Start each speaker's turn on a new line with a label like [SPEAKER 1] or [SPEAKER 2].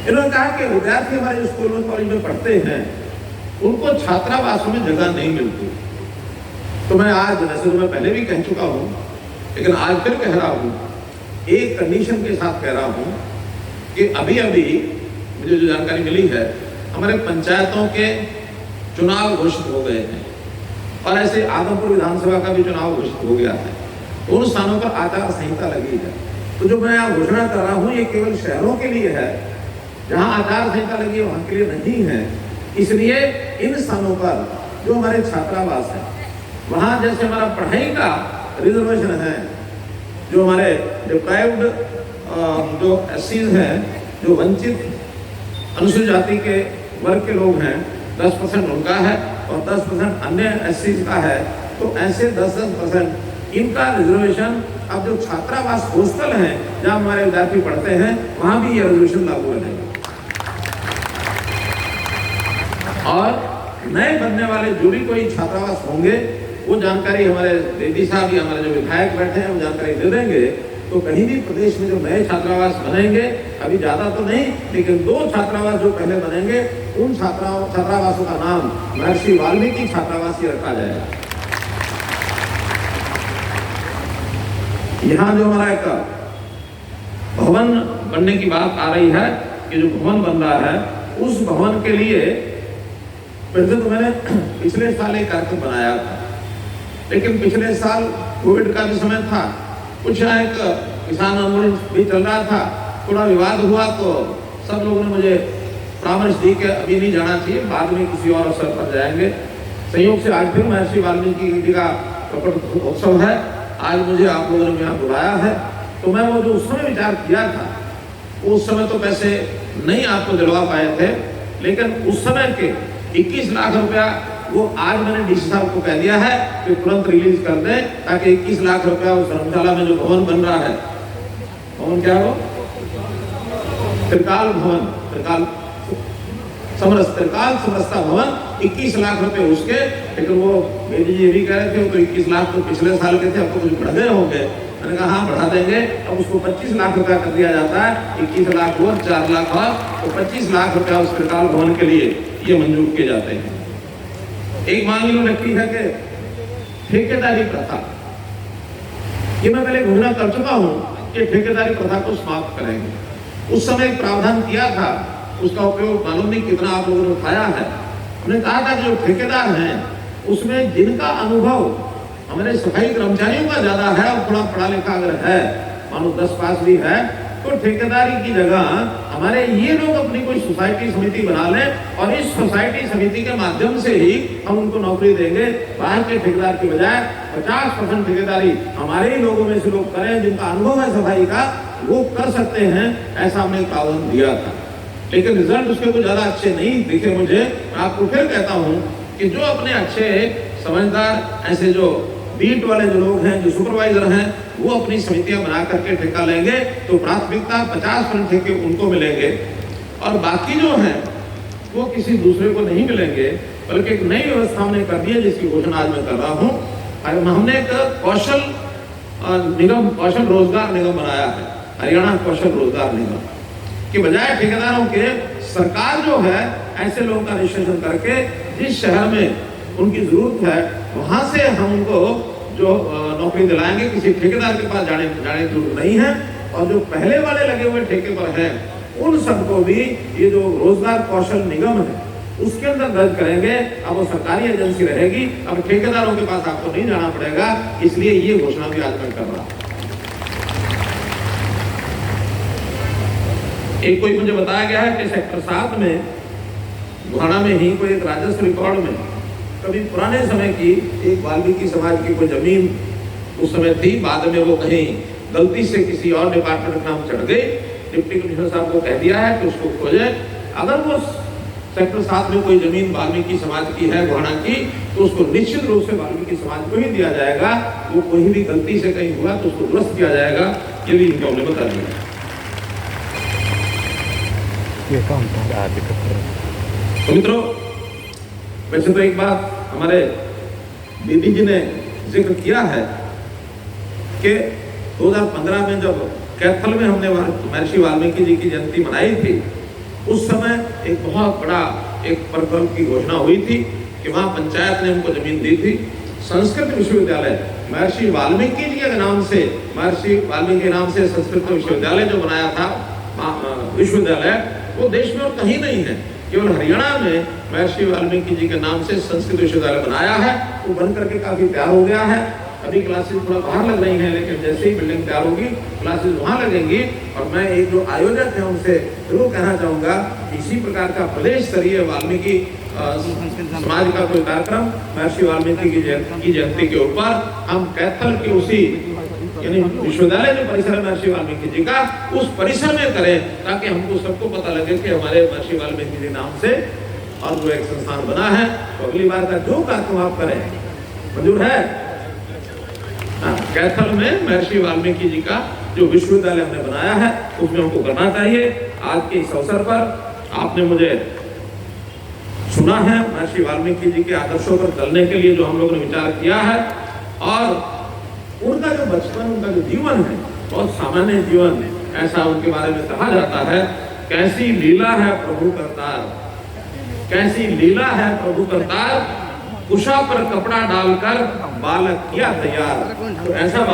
[SPEAKER 1] इन्होंने कहा कि विद्यार्थी हमारे स्कूल में कॉलेज में पढ़ते हैं उनको छात्रावासों में जगह नहीं मिलती। तो मैं आज वैसे तो मैं पहले भी कह चुका हूँ, लेकिन आज फिर कह रहा हूँ, एक कंडीशन के साथ कह रहा हूँ कि अभी अभी मुझे जो जानकारी मिली है, हमारे पंचायतों के चुनाव घोषित हो गए हैं और ऐसे आदमपुर विधानसभा का भी चुनाव घोषित हो गया है। उन स्थानों पर आचार संहिता लगी है। तो जो मैं यहाँ घोषणा कर रहा हूँ ये केवल शहरों के लिए है, जहाँ आचार संहिता लगी है वहाँ के लिए नहीं है। इसलिए इन स्थानों पर जो हमारे छात्रावास है, वहाँ जैसे हमारा पढ़ाई का रिजर्वेशन है, जो हमारे डिप्राइव्ड जो एससीज हैं, जो वंचित अनुसूचित जाति के वर्ग के लोग हैं, 10% उनका है और 10% अन्य एससीज का है। तो ऐसे 10% इनका रिजर्वेशन अब जो छात्रावास हॉस्टल हैं जहाँ हमारे विद्यार्थी पढ़ते हैं वहाँ भी ये रिजर्वेशन लागू रहेगा। और नए बनने वाले जो भी कोई छात्रावास होंगे वो जानकारी हमारे दीदी साहब या हमारे जो विधायक बैठे हैं वो जानकारी दे देंगे। तो कहीं भी प्रदेश में जो नए छात्रावास बनेंगे, अभी ज़्यादा तो नहीं, लेकिन 2 छात्रावास जो पहले बनेंगे उन छात्रावासों का नाम महर्षि वाल्मीकि छात्रावास ही रखा जाएगा। यहाँ जो हमारा एक भवन बनने की बात आ रही है कि जो भवन बन रहा है उस भवन के लिए वैसे तो मैंने पिछले साल एक कार्यक्रम बनाया था, लेकिन पिछले साल कोविड का भी समय था, कुछ एक किसान आंदोलन भी चल रहा था, थोड़ा विवाद हुआ तो सब लोगों ने मुझे परामर्श दी कि अभी नहीं जाना चाहिए, बाद में किसी और अवसर पर जाएंगे। संयोग से आज फिर महर्षि वाल्मीकि जी का प्रकट उत्सव है, आज मुझे आप लोगों ने यहाँ बुलाया है। तो मैं वो जो उस समय विचार किया था, उस समय तो पैसे नहीं आपको दिलवा पाए थे, लेकिन उस समय के 21 लाख रुपया वो आज मैंने डीसी साहब को कह दिया है कि तुरंत रिलीज कर दें, ताकि 21 लाख रुपया उस धर्मशाला में जो भवन बन रहा है, भवन क्या हो, त्रिकाल भवन, त्रिकाल समरसता भवन, 21 लाख रुपए उसके। लेकिन वो बेदी जी भी कह रहे थे तो 21 लाख तो पिछले साल के थे, अब तो कुछ बढ़ गए होंगे। मैंने कहा हाँ बढ़ा देंगे, अब उसको 25 लाख रुपया कर दिया जाता है, 21 लाख और 4 लाख और तो 25 लाख रुपया उस त्रिकाल भवन के लिए ये मंजूर किए जाते हैं। एक मांग इन्होंने की है कि ठेकेदारी प्रथा, ये मैं पहले घोषणा कर चुका हूँ कि ठेकेदारी प्रथा को समाप्त करेंगे। उस समय एक प्रावधान किया था, उसका उपयोग मालूम नहीं कितना आप लोगों ने उठाया है। हमने कहा था कि जो ठेकेदार हैं उसमें जिनका अनुभव हमारे सफाई कर्मचारियों का ज्यादा है और थोड़ा पढ़ा लिखा अगर है, मानो 10 पास भी है, तो ठेकेदारी की जगह हमारे ये लोग अपनी कोई सोसाइटी समिति बना लें और इस सोसाइटी समिति के माध्यम से ही हम उनको नौकरी देंगे। बाहर के ठेकेदार की बजाय 50% ठेकेदारी हमारे ही लोगों में से लोग करें, जिनका अनुभव है सफाई का, वो कर सकते हैं। ऐसा हमने प्रावधान दिया था, लेकिन रिजल्ट उसके कुछ ज्यादा अच्छे नहीं दिखे मुझे। मैं आपको फिर कहता हूँ कि जो अपने अच्छे समझदार ऐसे जो बीट वाले जो लोग हैं, जो सुपरवाइजर हैं, वो अपनी समितियां बना करके ठेका लेंगे तो प्राथमिकता 50% ठेके उनको मिलेंगे और बाकी जो हैं वो किसी दूसरे को नहीं मिलेंगे। बल्कि एक नई व्यवस्था हमने कर दी है जिसकी घोषणा आज मैं कर रहा हूँ। हमने एक कौशल निगम, कौशल रोजगार निगम बनाया है, हरियाणा कौशल रोजगार निगम की बजाय ठेकेदारों के सरकार जो है ऐसे लोगों का रजिस्ट्रेशन करके जिस शहर में उनकी जरूरत है वहां से हम उनको जो नौकरी दिलाएंगे। किसी ठेकेदार के पास जाने की जरूरत नहीं है। और जो पहले वाले लगे हुए ठेके पर हैं उन सबको भी ये जो रोजगार कौशल निगम है उसके अंदर दर्ज करेंगे। अब वो सरकारी एजेंसी रहेगी, अब ठेकेदारों के पास आपको नहीं जाना पड़ेगा। इसलिए ये घोषणा भी आज मैं कर रहा हूं। एक कोई मुझे बताया गया है कि सेक्टर 7 में गुहाना में ही कोई एक राजस्व रिकॉर्ड में कभी पुराने समय की एक वाल्मीकि समाज की कोई जमीन उस समय थी, बाद में वो कहीं गलती से किसी और डिपार्टमेंट का नाम चढ़ गई। डिप्टी कमिश्नर साहब को कह दिया है कि उसको खोजे। अगर वो सेक्टर 7 में कोई जमीन वाल्मीकि समाज की है गुहाना की, तो उसको निश्चित रूप से वाल्मीकि समाज को ही दिया जाएगा। वो कोई भी गलती से कहीं हुआ तो उसको दुरुस्त किया जाएगा। ये भी इनको हमने बता दिया। तो मित्रों, वैसे तो एक बात हमारे दीदी जी ने जिक्र किया है कि 2015 में जब कैथल में हमने महर्षि वाल्मीकि जी की जयंती मनाई थी उस समय एक बहुत बड़ा एक प्रकल्प की घोषणा हुई थी कि वहाँ पंचायत ने उनको जमीन दी थी। संस्कृत विश्वविद्यालय महर्षि वाल्मीकि जी के नाम से, महर्षि वाल्मीकि के नाम से संस्कृत विश्वविद्यालय जो बनाया था विश्वविद्यालय, वो देश में और कहीं नहीं है। केवल हरियाणा में महर्षि वाल्मीकि जी के नाम से संस्कृत विश्वविद्यालय बनाया है। वो बन करके काफी तैयार हो गया है। अभी क्लासेस थोड़ा बाहर लग रही हैं, लेकिन जैसे ही बिल्डिंग तैयार होगी क्लासेस वहाँ लगेंगी। और मैं एक जो आयोजक है उनसे जरूर कहना चाहूँगा, इसी प्रकार का प्रदेश स्तरीय वाल्मीकि समाज का कोई कार्यक्रम महर्षि वाल्मीकि की जयंती के ऊपर हम कैथल के उसी यानी विश्वविद्यालय जो परिसर है महर्षि वाल्मीकि जी का, उस परिसर में करें, ताकि हमको सबको पता लगे कि हमारे महर्षि वाल्मीकि जी नाम से और वो एक संस्थान बना है। तो अगली बार का जो कार्यक्रम आप करें, मंजूर है? कैथल में महर्षि वाल्मीकि जी का जो विश्वविद्यालय हमने बनाया है उसमें हमको करना चाहिए। आज के इस अवसर पर आपने मुझे सुना है, महर्षि वाल्मीकि जी के आदर्शों पर चलने के लिए जो हम लोगों ने विचार किया है, और उनका जो बचपन, उनका जो जीवन है बहुत सामान्य जीवन है, ऐसा उनके बारे में कहा जाता है। कैसी लीला है प्रभु करतार, कैसी लीला है प्रभु करतार, उषा पर कपड़ा डालकर बालक किया तैयार। तो ऐसा